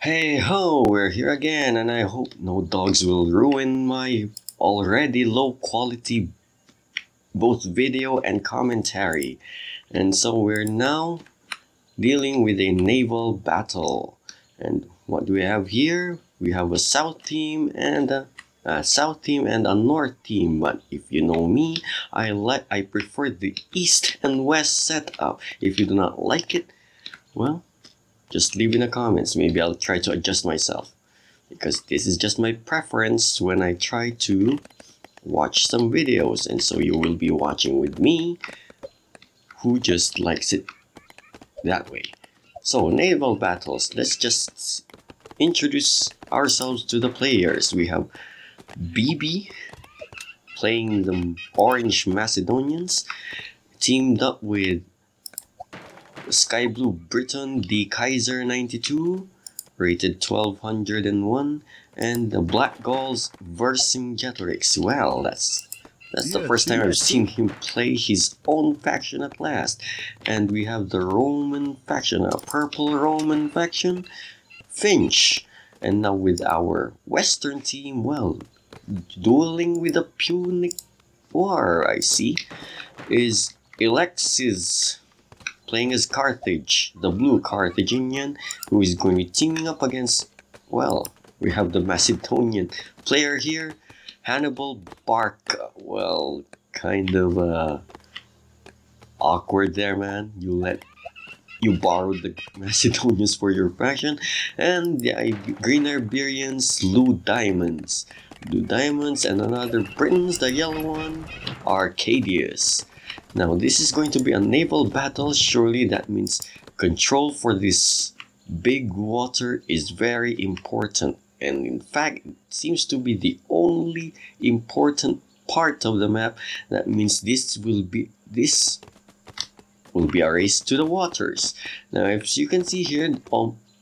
Hey ho, we're here again, and I hope no dogs will ruin my already low quality both video and commentary. And so we're now dealing with a naval battle. And what do we have here? We have a south team and a north team. But if you know me, I prefer the east and west setup. If you do not like it, well, just leave in the comments. Maybe I'll try to adjust myself, because this is just my preference when I try to watch some videos, and so you will be watching with me who just likes it that way. So naval battles, let's just introduce ourselves to the players. We have BB playing the Orange Macedonians, teamed up with Sky Blue Briton, the Kaiser 92, rated 1201, and the Black Gauls Vercingetorix. Well, that's the first time I've seen him play his own faction at last. And we have the Roman faction, a purple Roman faction, Finch. And now with our Western team, well, dueling with the Punic War, I see, is Alexis, playing as Carthage, the blue Carthaginian, who is going to be teaming up against, well, we have the Macedonian player here, Hannibal Bark. Well, kind of awkward there, man. You borrowed the Macedonians for your faction. And the Green Iberians, Blue Diamonds. Blue Diamonds, and another Britons, the yellow one, Arcadius. Now this is going to be a naval battle. Surely that means control for this big water is very important, and in fact it seems to be the only important part of the map. That means this will be a race to the waters. Now as you can see here,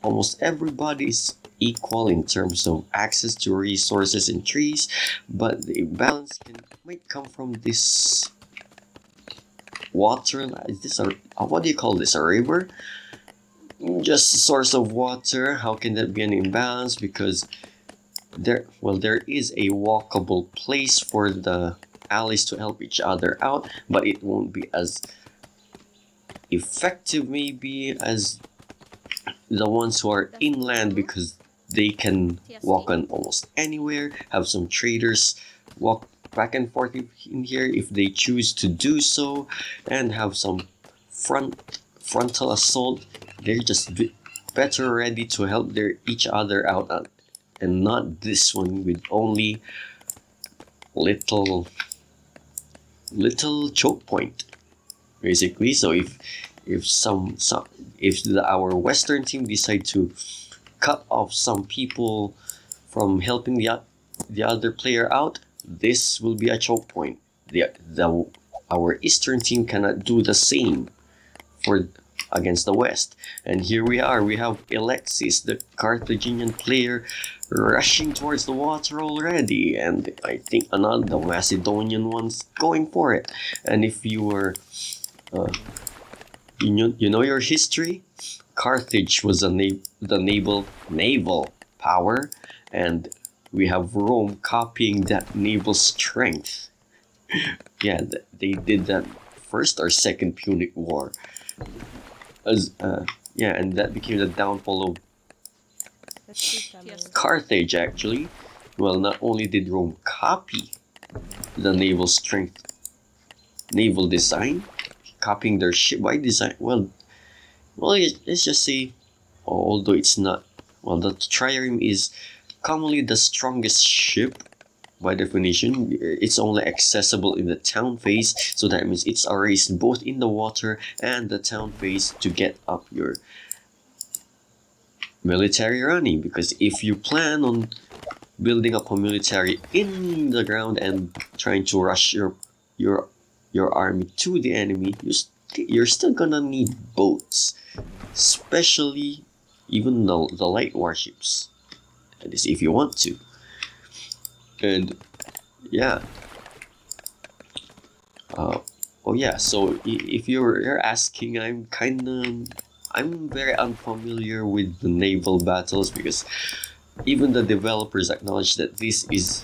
almost everybody is equal in terms of access to resources and trees, but the imbalance might come from this water. Is this what do you call this, a river? Just a source of water. How can that be an imbalance? Because there is a walkable place for the allies to help each other out, but it won't be as effective maybe as the ones who are inland, because they can walk on almost anywhere, have some traders walk back and forth in here if they choose to do so, and have some frontal assault. They're just better ready to help each other out, and not this one with only little choke point, basically. So if our Western team decide to cut off some people from helping the other player out, this will be a choke point. Our Eastern team cannot do the same against the West. And here we are. We have Alexis, the Carthaginian player, rushing towards the water already, and I think the Macedonian one's going for it. And if you were, you know your history, Carthage was the naval power, and we have Rome copying that naval strength. Yeah, they did that first or second Punic War. And that became the downfall of Carthage, actually. Well, not only did Rome copy the naval design, copying their ship by design. Well, let's just say, although it's not, well, the trireme is commonly the strongest ship by definition. It's only accessible in the town phase, so that means it's a race both in the water and the town phase to get up your military running. Because if you plan on building up a military in the ground and trying to rush your army to the enemy, you're still gonna need boats, especially even the light warships. That is if you want to. And yeah, so if you're asking, I'm very unfamiliar with the naval battles because even the developers acknowledge that this is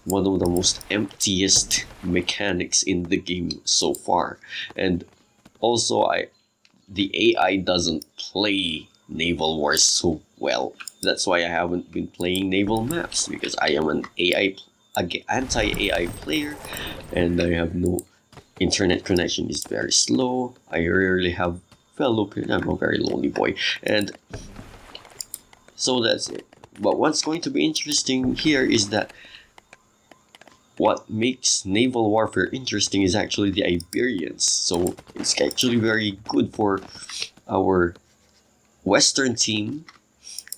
one of the most emptiest mechanics in the game so far. And also the AI doesn't play naval wars so well. That's why I haven't been playing naval maps, because I am an anti-AI player and I have no internet connection is very slow. I rarely have fellow peers. I'm a very lonely boy, and so that's it. But what's going to be interesting here is that what makes naval warfare interesting is actually the Iberians. So it's actually very good for our Western team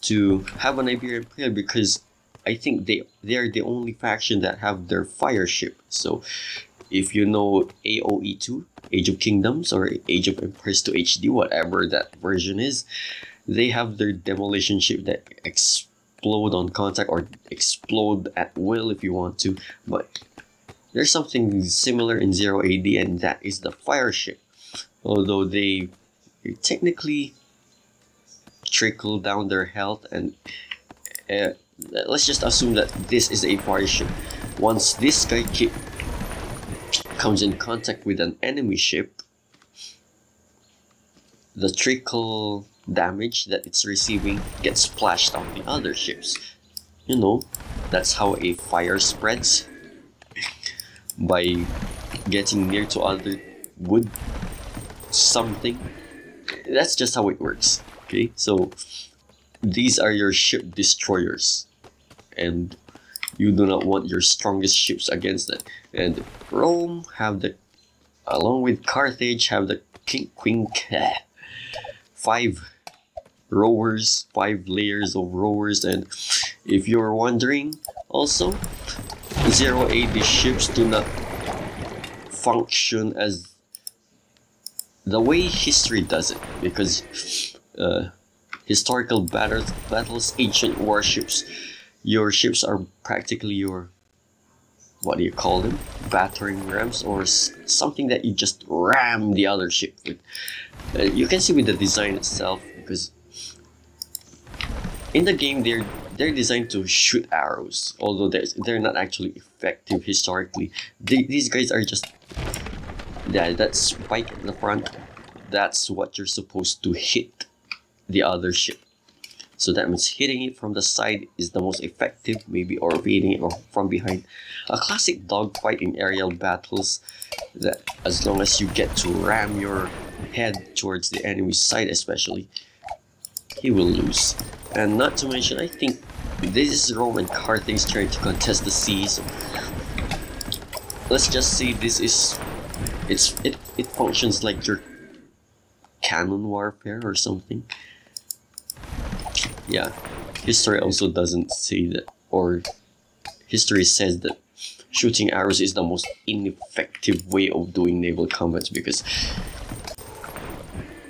to have an Iberian player, because I think they're the only faction that have their fire ship. So if you know AOE2, Age of Kingdoms, or Age of Empires 2 HD, whatever that version is, they have their demolition ship that explode on contact or explode at will if you want to. But there's something similar in 0 AD, and that is the fire ship. Although they technically trickle down their health, and let's just assume that this is a fire ship. Once this guy comes in contact with an enemy ship, the trickle damage that it's receiving gets splashed on the other ships. You know, that's how a fire spreads, by getting near to other wood something. That's just how it works. Okay, so these are your ship destroyers, and you do not want your strongest ships against that. And Rome have the, along with Carthage, have the Queen 5 rowers, 5 layers of rowers. And if you're wondering, also 0 AD ships do not function as the way history does it, because historical battles, ancient warships, your ships are practically your, what do you call them, battering rams, or something that you just ram the other ship with. You can see with the design itself, because in the game they're designed to shoot arrows, although they're not actually effective historically. These guys are just, yeah, that spike in the front, that's what you're supposed to hit the other ship. So that means hitting it from the side is the most effective, maybe, or beating it from behind. A classic dogfight in aerial battles, that as long as you get to ram your head towards the enemy's side especially, he will lose. And not to mention, I think this is Rome and Carthage trying to contest the sea. So let's just say this is, it functions like your cannon warfare or something. Yeah, history also doesn't say that, or history says that shooting arrows is the most ineffective way of doing naval combats, because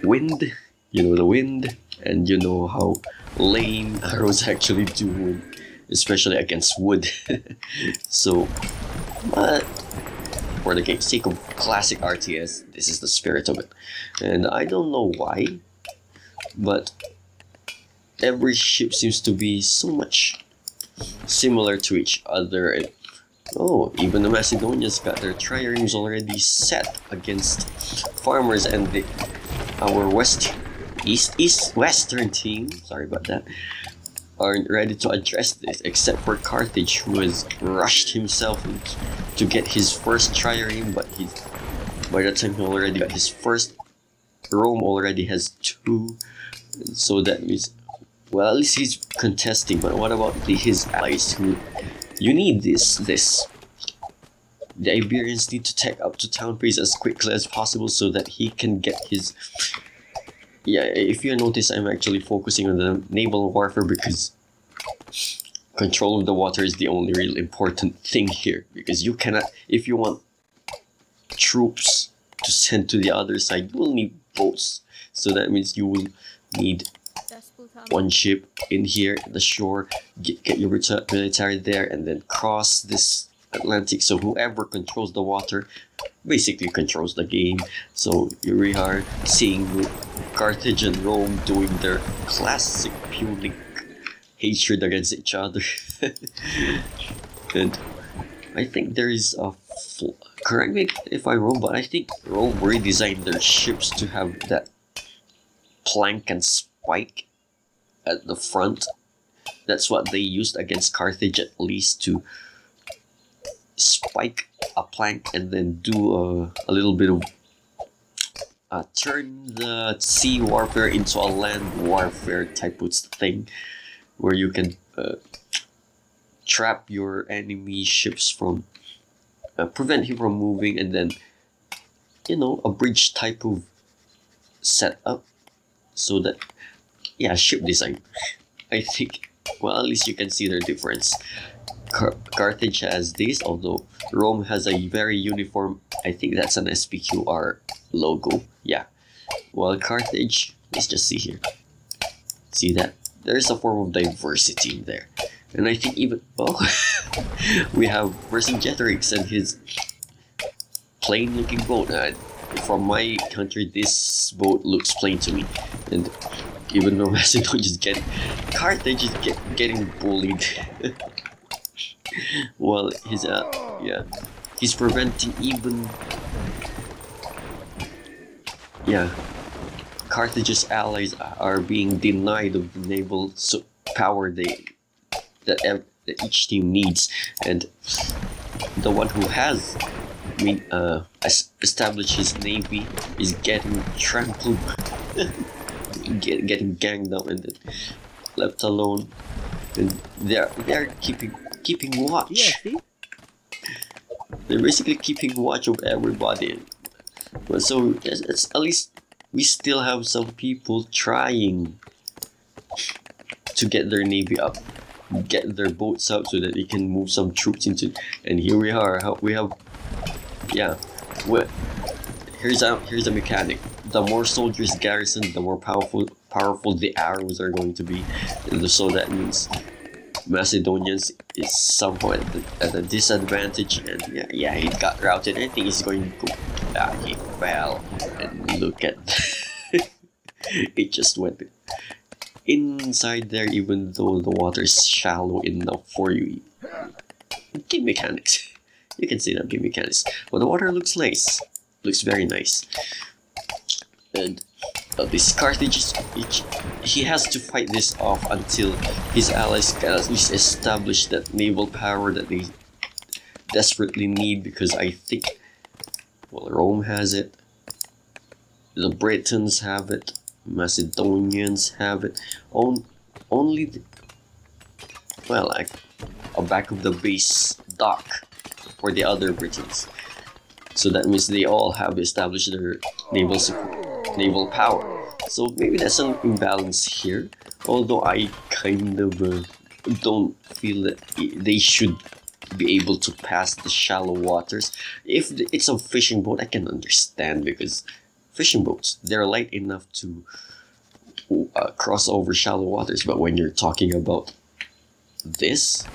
wind, you know the wind, and you know how lame arrows actually do, especially against wood. So, but for the sake of classic RTS, this is the spirit of it. And I don't know why, but every ship seems to be so much similar to each other. And oh, even the Macedonians got their triremes already set against farmers, and our western team, sorry about that, aren't ready to address this, except for Carthage, who has rushed himself to get his first trireme, but by the time he already got his first, Rome already has 2, so that means, well, at least he's contesting. But what about his allies, who, you need this. The Iberians need to take up to town pace as quickly as possible so that he can get his, yeah, if you notice, I'm actually focusing on the naval warfare, because control of the water is the only real important thing here, because you cannot, if you want troops to send to the other side, you will need boats. So that means you will need one ship in here at the shore, get your military there, and then cross this Atlantic, so whoever controls the water basically controls the game. So here we are seeing Carthage and Rome doing their classic Punic hatred against each other. And I think there is a correct me if I'm wrong, but I think Rome redesigned their ships to have that plank and spike at the front. That's what they used against Carthage, at least, to spike a plank and then do a little bit of turn the sea warfare into a land warfare type of thing, where you can trap your enemy ships from prevent him from moving, and then, you know, a bridge type of setup. So that, yeah, ship design, I think, well, at least you can see their difference. Carthage has this, although Rome has a very uniform, I think that's an SPQR logo, yeah. While Carthage, let's just see here, see that there's a form of diversity in there. And I think even, well, we have Vercingetorix and his plain looking boat. From my country, this boat looks plain to me. And even though Macedon is getting, Carthage is getting bullied. Well, he's yeah, he's preventing even, yeah, Carthage's allies are being denied of the naval power that each team needs, and the one who has established his navy is getting trampled, getting ganged up and then left alone, and they're keeping watch. Yeah, see? They're basically keeping watch of everybody. But so it's at least we still have some people trying to get their navy up, get their boats up so that they can move some troops into. And here we are. We have, yeah. Well, here's a mechanic. The more soldiers garrisoned, the more powerful the arrows are going to be. And so that means Macedonians is somewhat at a disadvantage, and yeah, he got routed. I think he's going to go. He fell, and look at it just went inside there, even though the water is shallow enough for you. Game mechanics. You can see that game mechanics. Well, the water looks nice. Looks very nice. And this Carthage, he has to fight this off until his allies can at least establish that naval power that they desperately need, because I think, well, Rome has it, the Britons have it, Macedonians have it, only well, like a back of the base dock for the other Britons. So that means they all have established their naval power. So maybe there's some imbalance here, although I kind of don't feel that they should be able to pass the shallow waters. If it's a fishing boat, I can understand, because fishing boats, they're light enough to cross over shallow waters. But when you're talking about this,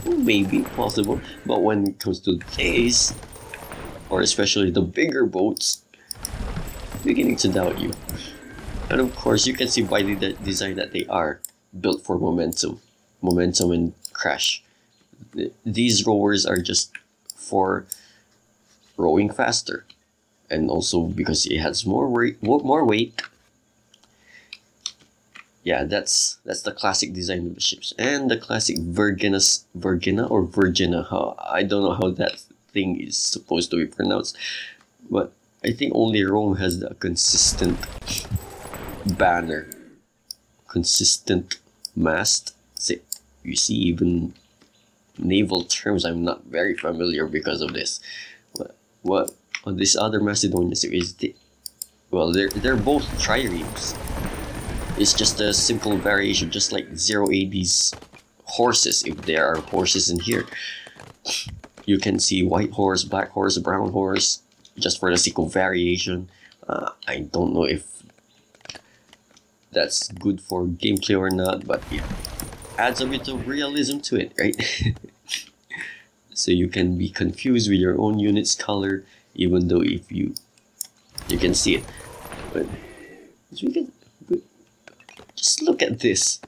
maybe possible. But when it comes to this, or especially the bigger boats, beginning to doubt you. And of course, you can see by the design that they are built for momentum and crash. These rowers are just for rowing faster, and also because it has more weight. Yeah, that's the classic design of the ships, and the classic Virgina, I don't know how that thing is supposed to be pronounced, but I think only Rome has the consistent banner, consistent mast. You see, even naval terms I'm not very familiar because of this. What on this other Macedonian series, well, they're both triremes. It's just a simple variation, just like 0AD's horses, if there are horses in here. You can see white horse, black horse, brown horse, just for the sake of variation. I don't know if that's good for gameplay or not, but yeah, adds a bit of realism to it, right? so you can be confused with your own unit's color, even though if you can see it. But we can just look at this.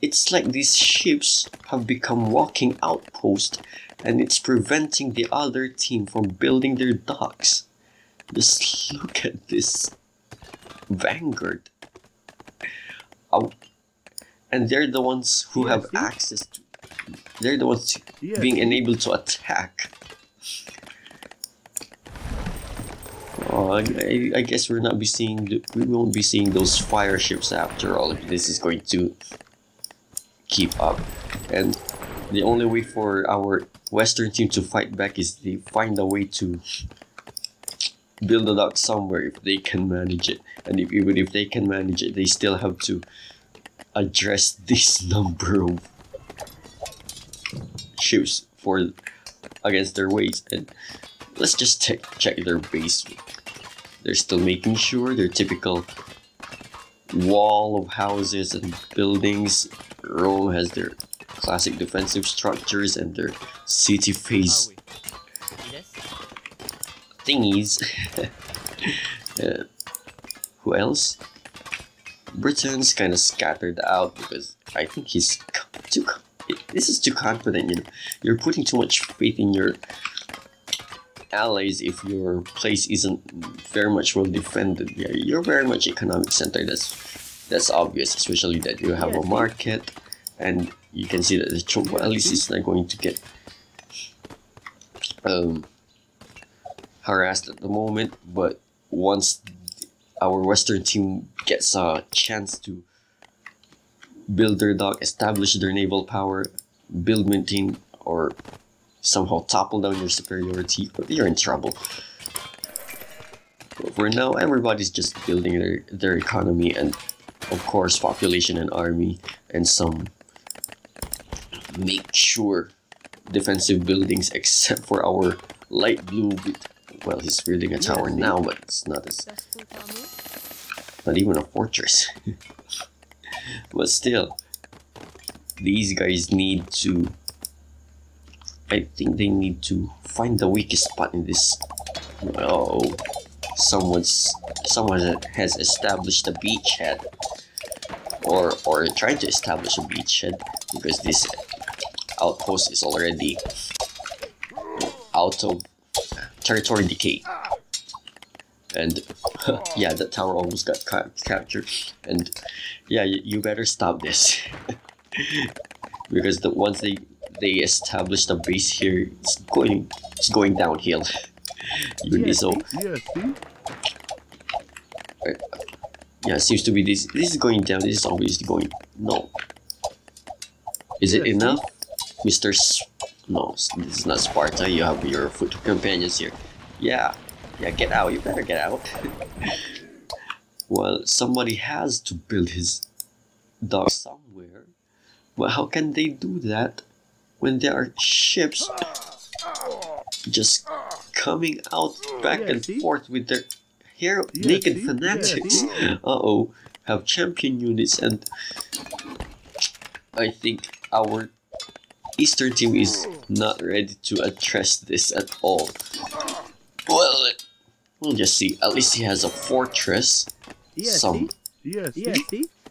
It's like these ships have become walking outposts, and it's preventing the other team from building their docks. Just look at this Vanguard. And they're the ones who have access to. They're the ones being enabled to attack. Oh, I guess we won't be seeing those fire ships after all if this is going to keep up. And the only way for our Western team to fight back is they find a way to build a dock somewhere if they can manage it. And even if they can manage it, they still have to address this number of ships against their weight. And let's just check their base. They're still making sure their typical wall of houses and buildings. Rome has their classic defensive structures and their city phase thingies. Who else? Britain's kind of scattered out because I think he's this is too confident, you know. You're putting too much faith in your allies if your place isn't very much well defended. Yeah, you're very much economic center. That's obvious, especially that you have a market, and you can see that the troop at least is not going to get harassed at the moment. But once our Western team gets a chance to build their dock, establish their naval power, build, maintain, or somehow topple down your superiority, you're in trouble. But for now, everybody's just building their economy and, of course, population and army, and some make sure defensive buildings, except for our light blue. Well, he's building a tower now, but it's not even a fortress. But still, these guys need to. I think they need to find the weakest spot in this. Oh, someone has established a beachhead, or trying to establish a beachhead, because this outpost is already out of territory decay. And yeah, that tower almost got captured. And yeah, you better stop this. Because once they establish the base here, it's going downhill. Yeah, it seems to be this is going down. This is obviously going. No. Is it enough, Mr. No, this is not Sparta. You have your foot companions here. Yeah, get out. You better get out. Well, somebody has to build his dock somewhere. But how can they do that when there are ships just coming out back and forth with their naked fanatics? Uh-oh, have champion units, and I think our Eastern team is not ready to address this at all. Well, we'll just see. At least he has a fortress. Some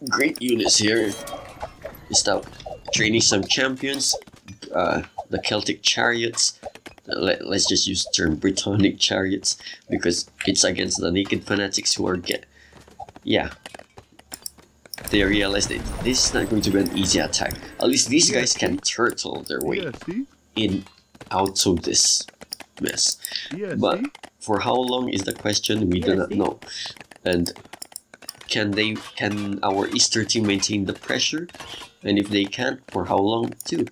great units here. Start training some champions. The Celtic chariots. Let's just use the term Britannic chariots, because it's against the naked fanatics who are they realize that this is not going to be an easy attack. At least these guys can turtle their way out of this mess. But for how long is the question? We do not know. And can our Easter team maintain the pressure? And if they can't, for how long too?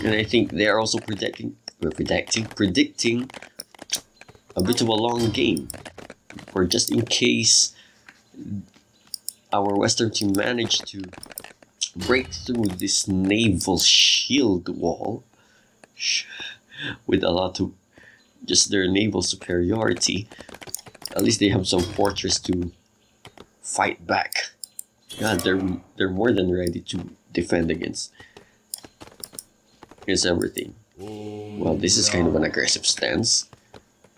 And I think they are also predicting a bit of a long game, or just in case our Western team managed to break through this naval shield wall with a lot of just their naval superiority. At least they have some fortress to fight back. God, they're more than ready to defend against everything. Well, this is kind of an aggressive stance.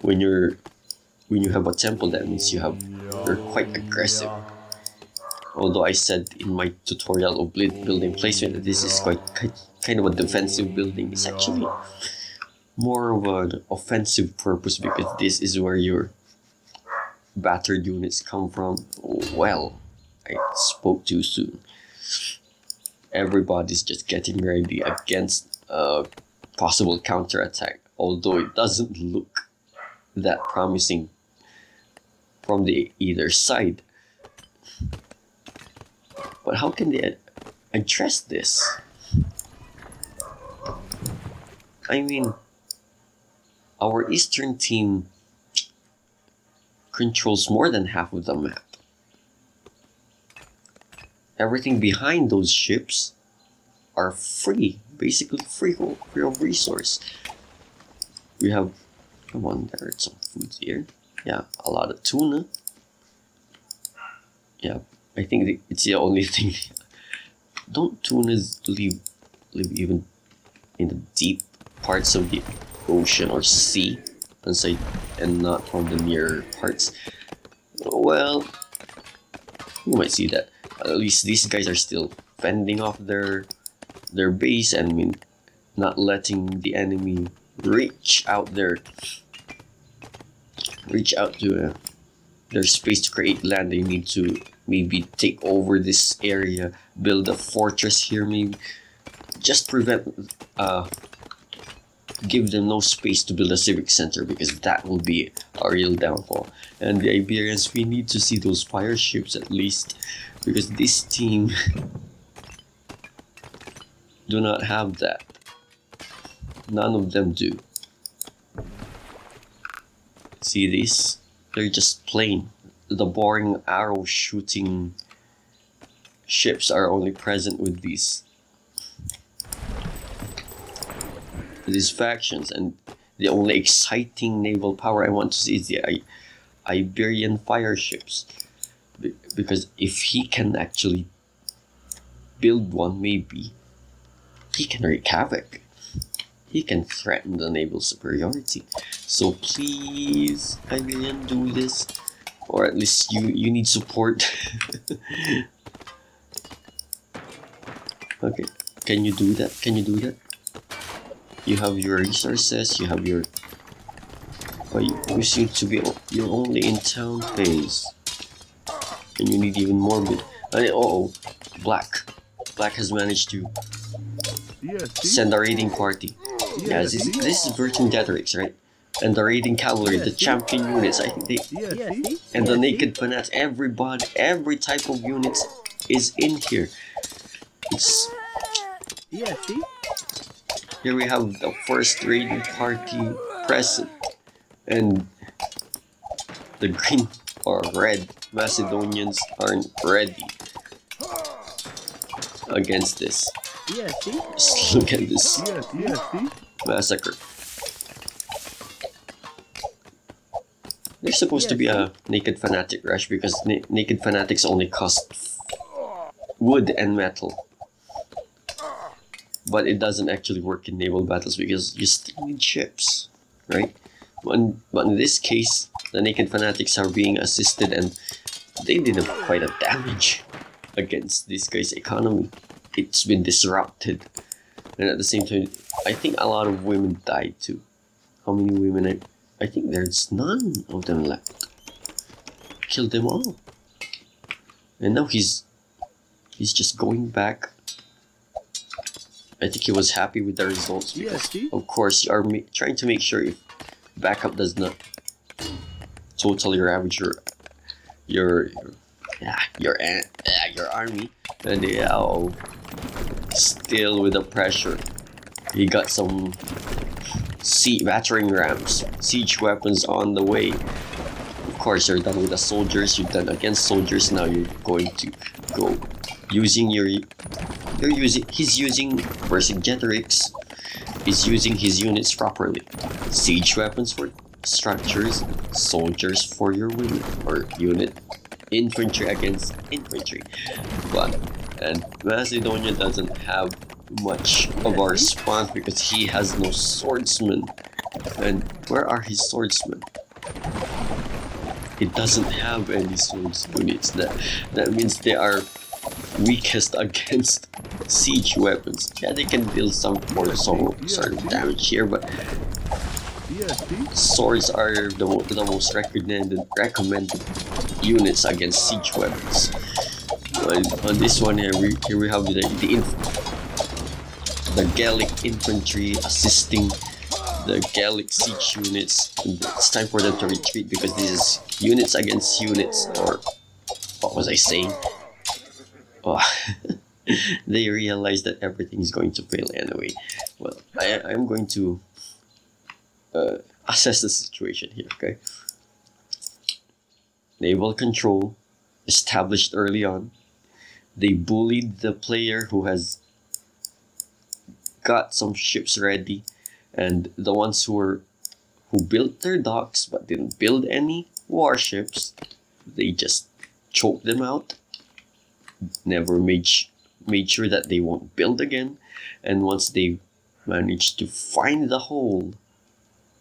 When you have a temple, that means you're quite aggressive. Although I said in my tutorial of building placement that this is quite kind of a defensive building, it's actually more of an offensive purpose because this is where your battered units come from. Well, I spoke too soon. Everybody's just getting ready against a possible counterattack, although it doesn't look that promising from the either side. But how can they address this? I mean, our eastern team controls more than half of the map. Everything behind those ships are free, basically free of resource. We have, come on, there's some food here. Yeah, a lot of tuna. Yeah, I think it's the only thing. Don't tunas live even in the deep parts of the ocean or sea, and not from the near parts? Well, you might see that. At least these guys are still fending off their base and not letting the enemy reach out to their space to create land. They need to maybe take over this area, build a fortress here, maybe just give them no space to build a civic center, because that will be a real downfall. And the Iberians, we need to see those fire ships at least, because this team do not have that. None of them do. See these? They're just plain. The boring arrow shooting ships are only present with these factions, and the only exciting naval power I want to see is the Iberian fire ships, because if he can actually build one, maybe he can wreak havoc. He can threaten the naval superiority. So please, Iberian, do this, or at least you need support. Okay, can you do that? Can you do that? You have your resources, you have your... But you seem to be... You're only in town phase. And you need even more bit. Uh-oh, Black. Black has managed to send a raiding party. Yeah, this is Virgin Deathrigs, right? And the raiding cavalry, the champion units, I think they... And the naked fanatics, everybody, every type of units is in here. It's... Here we have the first raiding party present, and the green or red Macedonians aren't ready against this. Just look at this massacre. There's supposed to be a naked fanatic rush, because naked fanatics only cost wood and metal. But it doesn't actually work in naval battles because you still need ships, right? But in this case, the naked fanatics are being assisted, and they did quite a damage against this guy's economy. It's been disrupted, and at the same time, I think a lot of women died too. How many women? I think there's none of them left. Killed them all, and now he's just going back. I think he was happy with the results because, of course, you are trying to make sure if backup does not totally ravage your army. And still with the pressure, he got some battering rams, siege weapons on the way. Of course, you're done with the soldiers. You're done against soldiers. Now you're going to go using your. He's using Vercingetorix. He's using his units properly. Siege weapons for structures, soldiers for your women or unit, infantry against infantry. And Macedonia doesn't have much of our response because he has no swordsman. And where are his swordsmen? He doesn't have any swords units. That means they are weakest against siege weapons. Yeah, they can deal some more sort of damage here, but swords are the most recommended units against siege weapons. On this one here we have the Gallic infantry assisting the Gallic siege units. It's time for them to retreat because this is units against units, or what was I saying? Oh, they realize that everything is going to fail anyway. Well, I'm going to assess the situation here, okay? Naval control established early on. They bullied the player who has got some ships ready, and the ones who built their docks but didn't build any warships, they just choked them out. Never made sure that they won't build again, and once they managed to find the hole,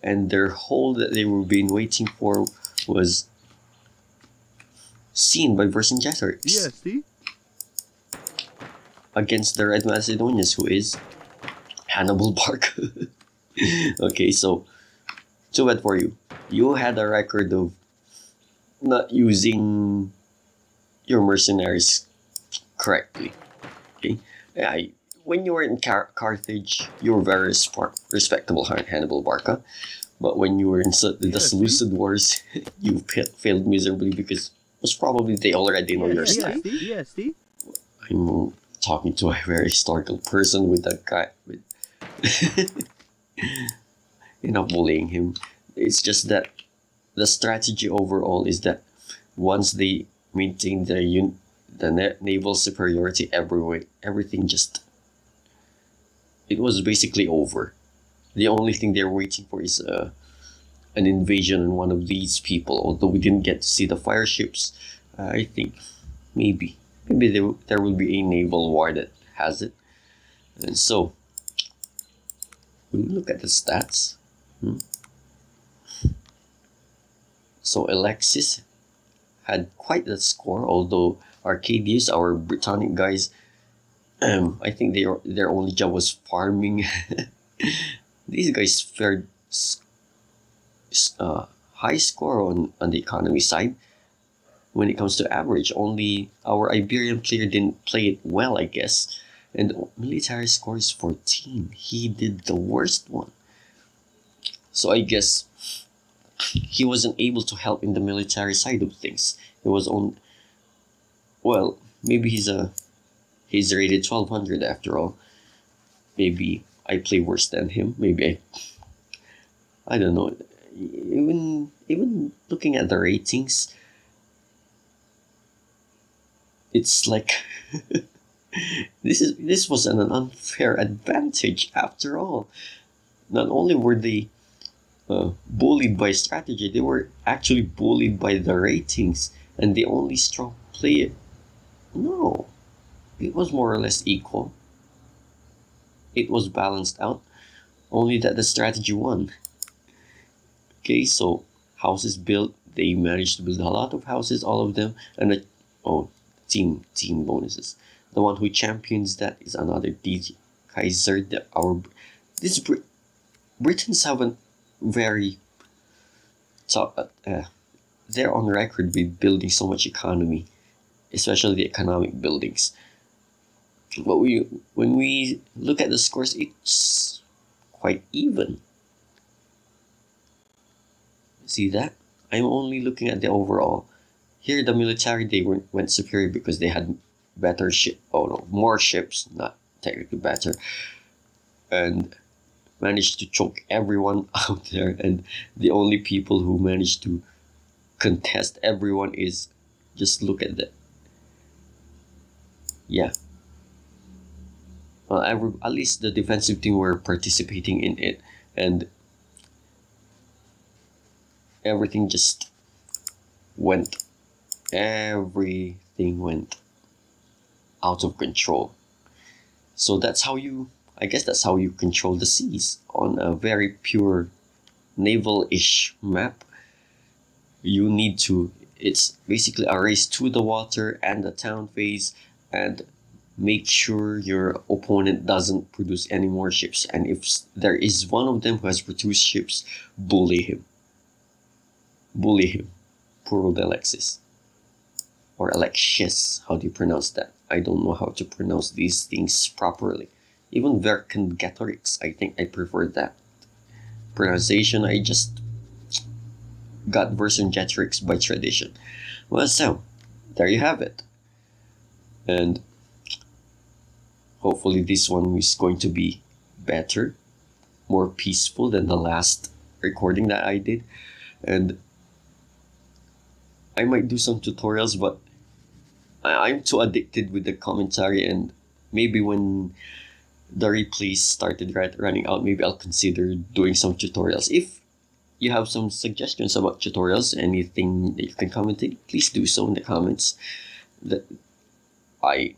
and their hole that they were being waiting for was seen by Vercingetorix. Yeah, see? Against the Red Macedonians, who is Hannibal Barca. Okay, so too bad for you. You had a record of not using your mercenaries correctly. Okay, yeah. When you were in Carthage, you were very respectable, Hannibal Barca. But when you were in the Seleucid Wars, you failed miserably because most probably they already know your style. Yeah, see? I'm talking to a very historical person with that guy. You're not bullying him. It's just that the strategy overall is that once they maintain the naval superiority everywhere, everything just, it was basically over. The only thing they're waiting for is an invasion on one of these people. Although we didn't get to see the fire ships, I think maybe there will be a naval war that has it. And so we'll look at the stats. So Alexis had quite that score, although Arcadius, our Britannic guys, I think their only job was farming. These guys fared high score on the economy side. When it comes to average, only our Iberian player didn't play it well, I guess. And the military score is 14. He did the worst one. So I guess he wasn't able to help in the military side of things. It was on. Well, maybe he's rated 1200 after all. Maybe I play worse than him. Maybe I don't know. Even looking at the ratings, it's like this was an unfair advantage after all. Not only were they bullied by strategy, they were actually bullied by the ratings, and the only strong player. No, it was more or less equal. It was balanced out, only that the strategy won. Okay, so houses built, they managed to build a lot of houses, all of them, and team bonuses. The one who champions that is another DJ Kaiser. Britons have a very they're on record with building so much economy, especially the economic buildings. But when we look at the scores, it's quite even. See that? I'm only looking at the overall. Here, the military, they went superior because they had better more ships, not technically better, and managed to choke everyone out there. And the only people who managed to contest everyone is, just look at that. Yeah. Well, at least the defensive team were participating in it, and everything just went. Everything went out of control. So that's how you, I guess that's how you control the seas on a very pure naval-ish map. You need to, it's basically a race to the water and the town phase, and make sure your opponent doesn't produce any more ships. And if there is one of them who has produced ships, bully him. Bully him. Poor old Alexis. Or Alexius, how do you pronounce that? I don't know how to pronounce these things properly. Even Vercingetorix, I think I prefer that pronunciation. I just got Vercingetorix by tradition. Well, so, there you have it. And hopefully this one is going to be better, more peaceful than the last recording that I did. And I might do some tutorials, but I'm too addicted with the commentary, and maybe when the replays started running out, maybe I'll consider doing some tutorials. If you have some suggestions about tutorials, anything that you can comment in, please do so in the comments. That I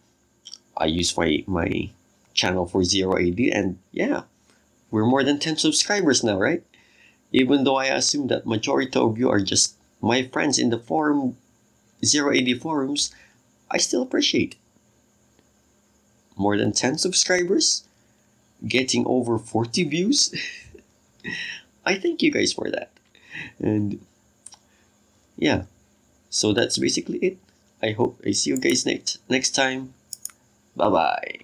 use my channel for 0 AD, and yeah, we're more than 10 subscribers now, right? Even though I assume that majority of you are just my friends in the forum, 0 AD forums, I still appreciate more than 10 subscribers, getting over 40 views. I thank you guys for that. And yeah, so that's basically it. I hope I see you guys next time. Bye bye.